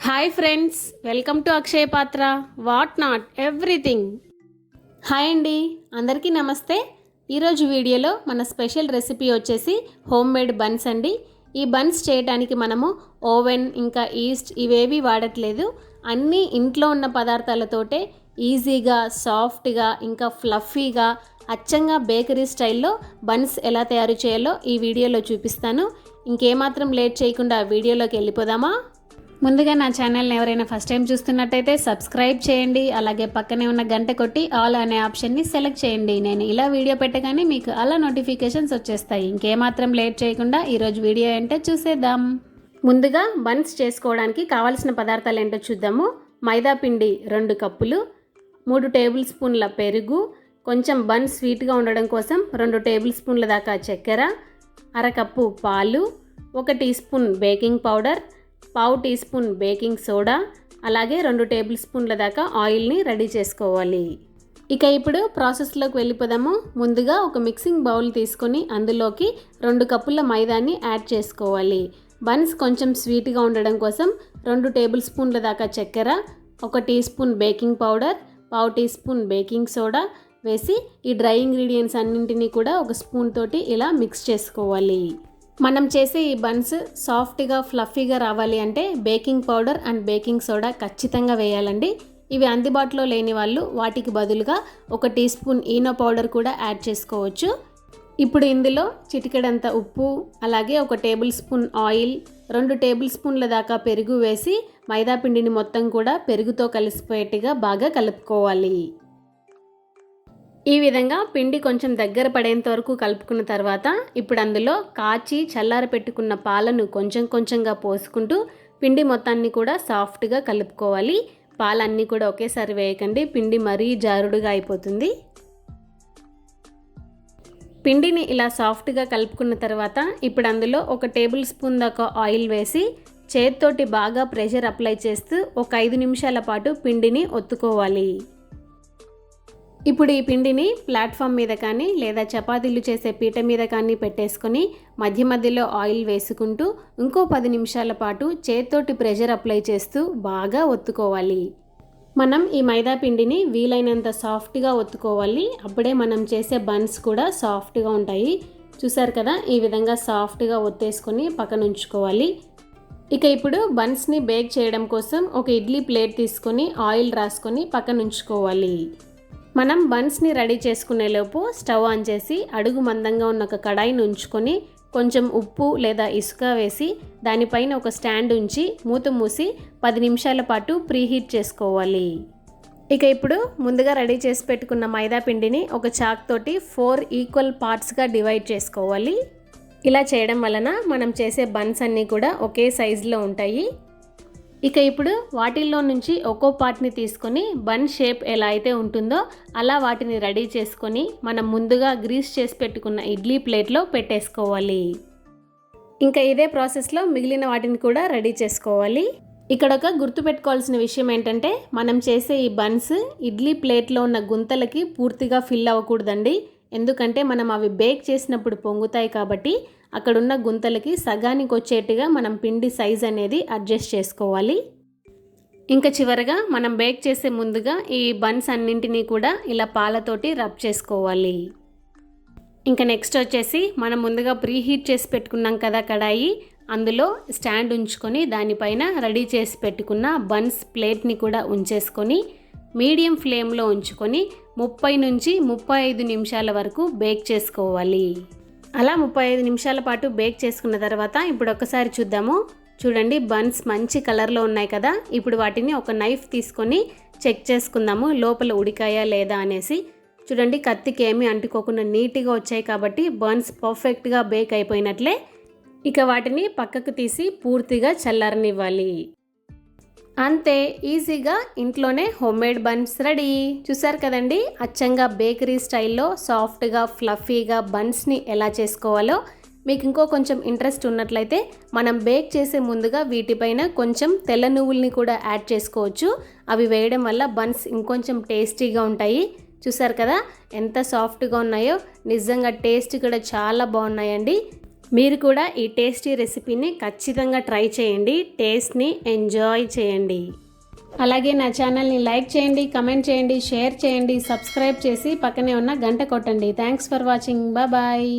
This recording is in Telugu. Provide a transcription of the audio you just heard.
హాయ్ ఫ్రెండ్స్, వెల్కమ్ టు అక్షయ పాత్ర వాట్ నాట్ ఎవ్రీథింగ్. హాయ్ అండి, అందరికీ నమస్తే. ఈరోజు వీడియోలో మన స్పెషల్ రెసిపీ వచ్చేసి హోమ్ మేడ్ బన్స్ అండి. ఈ బన్స్ చేయడానికి మనము ఓవెన్ ఇంకా ఈస్ట్ ఇవేవి వాడట్లేదు. అన్నీ ఇంట్లో ఉన్న పదార్థాలతోటే ఈజీగా, సాఫ్ట్గా, ఇంకా ఫ్లఫీగా, అచ్చంగా బేకరీ స్టైల్లో బన్స్ ఎలా తయారు చేయాలో ఈ వీడియోలో చూపిస్తాను. ఇంకేమాత్రం లేట్ చేయకుండా వీడియోలోకి వెళ్ళిపోదామా? ముందుగా నా ఛానల్ని ఎవరైనా ఫస్ట్ టైం చూస్తున్నట్టయితే సబ్స్క్రైబ్ చేయండి. అలాగే పక్కనే ఉన్న గంట కొట్టి ఆల్ అనే ఆప్షన్ని సెలెక్ట్ చేయండి. నేను ఇలా వీడియో పెట్టగానే మీకు అలా నోటిఫికేషన్స్ వచ్చేస్తాయి. ఇంకేమాత్రం లేట్ చేయకుండా ఈరోజు వీడియో ఏంటో చూసేద్దాం. ముందుగా బన్స్ చేసుకోవడానికి కావాల్సిన పదార్థాలు ఏంటో చూద్దాము. మైదా పిండి 2 కప్పులు, 3 టేబుల్ స్పూన్ల పెరుగు, కొంచెం బన్స్ స్వీట్గా ఉండడం కోసం 2 టేబుల్ స్పూన్ల దాకా చక్కెర, 1/2 కప్పు పాలు, 1 tea spoon baking powder, 1/2 tea spoon baking soda, అలాగే 2 టేబుల్ స్పూన్ల దాకా ఆయిల్ని రెడీ చేసుకోవాలి. ఇక ఇప్పుడు ప్రాసెస్లోకి వెళ్ళిపోదాము. ముందుగా ఒక మిక్సింగ్ బౌల్ తీసుకొని అందులోకి 2 కప్పుల మైదాని యాడ్ చేసుకోవాలి. బన్స్ కొంచెం స్వీట్గా ఉండడం కోసం 2 టేబుల్ స్పూన్ల దాకా చక్కెర, 1 tea spoon baking powder, 1/2 tea spoon baking soda వేసి ఈ డ్రై ఇంగ్రీడియంట్స్ అన్నింటినీ కూడా ఒక స్పూన్ తోటి ఇలా మిక్స్ చేసుకోవాలి. మనం చేసే ఈ బన్స్ సాఫ్ట్గా, ఫ్లఫీగా రావాలి అంటే baking powder and baking soda ఖచ్చితంగా వేయాలండి. ఇవి అందుబాటులో లేని వాళ్ళు వాటికి బదులుగా 1 టీ స్పూన్ ఈనో పౌడర్ కూడా యాడ్ చేసుకోవచ్చు. ఇప్పుడు ఇందులో చిటికెడంత ఉప్పు, అలాగే 1 టేబుల్ స్పూన్ ఆయిల్, 2 టేబుల్ స్పూన్ల దాకా పెరుగు వేసి మైదా పిండిని మొత్తం కూడా పెరుగుతో కలిసిపోయేట్టుగా బాగా కలుపుకోవాలి. ఈ విధంగా పిండి కొంచెం దగ్గర పడేంత వరకు కలుపుకున్న తర్వాత ఇప్పుడు అందులో కాచి చల్లారి పెట్టుకున్న పాలను కొంచెం కొంచెంగా పోసుకుంటూ పిండి మొత్తాన్ని కూడా సాఫ్ట్గా కలుపుకోవాలి. పాలన్నీ కూడా ఒకేసారి వేయకండి, పిండి మరీ జారుడుగా అయిపోతుంది. పిండిని ఇలా సాఫ్ట్గా కలుపుకున్న తర్వాత ఇప్పుడు అందులో 1 టేబుల్ స్పూన్ దాకా ఆయిల్ వేసి చేతితోటి బాగా ప్రెషర్ అప్లై చేస్తూ ఒక 5 నిమిషాల పాటు పిండిని ఒత్తుకోవాలి. ఇప్పుడు ఈ పిండిని ప్లాట్ఫామ్ మీద కానీ లేదా చపాతీలు చేసే పీట మీద కానీ పెట్టేసుకొని మధ్య మధ్యలో ఆయిల్ వేసుకుంటూ ఇంకో 10 నిమిషాల పాటు చేతితోటి ప్రెషర్ అప్లై చేస్తూ బాగా ఒత్తుకోవాలి. మనం ఈ మైదా పిండిని వీలైనంత సాఫ్ట్గా ఒత్తుకోవాలి. అప్పుడే మనం చేసే బన్స్ కూడా సాఫ్ట్గా ఉంటాయి. చూసారు కదా, ఈ విధంగా సాఫ్ట్గా ఒత్తేసుకొని పక్కన ఉంచుకోవాలి. ఇక ఇప్పుడు బన్స్ని బేక్ చేయడం కోసం ఒక ఇడ్లీ ప్లేట్ తీసుకొని ఆయిల్ రాసుకొని పక్కన ఉంచుకోవాలి. మనం బన్స్ని రెడీ చేసుకునేలోపు స్టవ్ ఆన్ చేసి అడుగు మందంగా ఉన్న ఒక కడాయిని ఉంచుకొని కొంచెం ఉప్పు లేదా ఇసుక వేసి దానిపైన ఒక స్టాండ్ ఉంచి మూత మూసి 10 నిమిషాల పాటు ప్రీహీట్ చేసుకోవాలి. ఇక ఇప్పుడు ముందుగా రెడీ చేసి పెట్టుకున్న మైదా పిండిని ఒక చాక్ తోటి 4 ఈక్వల్ పార్ట్స్గా డివైడ్ చేసుకోవాలి. ఇలా చేయడం వలన మనం చేసే బన్స్ అన్నీ కూడా ఒకే సైజులో ఉంటాయి. ఇక ఇప్పుడు వాటిల్లో నుంచి ఒక్కో పార్ట్ని తీసుకొని బన్ షేప్ ఎలా అయితే ఉంటుందో అలా వాటిని రెడీ చేసుకొని మనం ముందుగా గ్రీస్ చేసి పెట్టుకున్న ఇడ్లీ ప్లేట్లో పెట్టేసుకోవాలి. ఇంకా ఇదే ప్రాసెస్లో మిగిలిన వాటిని కూడా రెడీ చేసుకోవాలి. ఇక్కడ ఒక గుర్తుపెట్టుకోవాల్సిన విషయం ఏంటంటే మనం చేసే ఈ బన్స్ ఇడ్లీ ప్లేట్లో ఉన్న గుంతలకి పూర్తిగా ఫిల్ అవ్వకూడదండి. ఎందుకంటే మనం అవి బేక్ చేసినప్పుడు పొంగుతాయి కాబట్టి అక్కడున్న గుంతలకి సగానికి వచ్చేట్టుగా మనం పిండి సైజ్ అనేది అడ్జస్ట్ చేసుకోవాలి. ఇంకా చివరగా మనం బేక్ చేసే ముందుగా ఈ బన్స్ అన్నింటినీ కూడా ఇలా పాలతోటి రబ్ చేసుకోవాలి. ఇంకా నెక్స్ట్ వచ్చేసి మనం ముందుగా ప్రీహీట్ చేసి పెట్టుకున్నాం కదా కడాయి, అందులో స్టాండ్ ఉంచుకొని దానిపైన రెడీ చేసి పెట్టుకున్న బన్స్ ప్లేట్ని కూడా ఉంచేసుకొని మీడియం ఫ్లేమ్లో ఉంచుకొని 30 నుంచి 35 నిమిషాల వరకు బేక్ చేసుకోవాలి. అలా 35 నిమిషాల పాటు బేక్ చేసుకున్న తర్వాత ఇప్పుడు ఒకసారి చూద్దాము. చూడండి, బన్స్ మంచి కలర్లో ఉన్నాయి కదా. ఇప్పుడు వాటిని ఒక నైఫ్ తీసుకొని చెక్ చేసుకుందాము లోపల ఉడికాయా లేదా అనేసి. చూడండి, కత్తికి ఏమీ అంటుకోకుండా నీట్గా వచ్చాయి కాబట్టి బన్స్ పర్ఫెక్ట్గా బేక్ అయిపోయినట్లే. ఇక వాటిని పక్కకు తీసి పూర్తిగా చల్లారనివ్వాలి. అంతే, ఈజీగా ఇంట్లోనే హోమ్మేడ్ బన్స్ రెడీ. చూసారు కదండి, అచ్చంగా బేకరీ స్టైల్లో సాఫ్ట్గా, ఫ్లఫీగా బన్స్ని ఎలా చేసుకోవాలో. మీకు ఇంకో కొంచెం ఇంట్రెస్ట్ ఉన్నట్లయితే మనం బేక్ చేసే ముందుగా వీటిపైన కొంచెం తెల్ల నువ్వుల్ని కూడా యాడ్ చేసుకోవచ్చు. అవి వేయడం వల్ల బన్స్ ఇంకొంచెం టేస్టీగా ఉంటాయి. చూసారు కదా ఎంత సాఫ్ట్గా ఉన్నాయో, నిజంగా టేస్ట్ కూడా చాలా బాగున్నాయండి. మీరు కూడా ఈ టేస్టీ రెసిపీని ఖచ్చితంగా ట్రై చేయండి, టేస్ట్ని ఎంజాయ్ చేయండి. అలాగే నా ఛానల్ని లైక్ చేయండి, కమెంట్ చేయండి, షేర్ చేయండి, సబ్స్క్రైబ్ చేసి పక్కనే ఉన్న గంట కొట్టండి. Thanks for watching. బాయ్.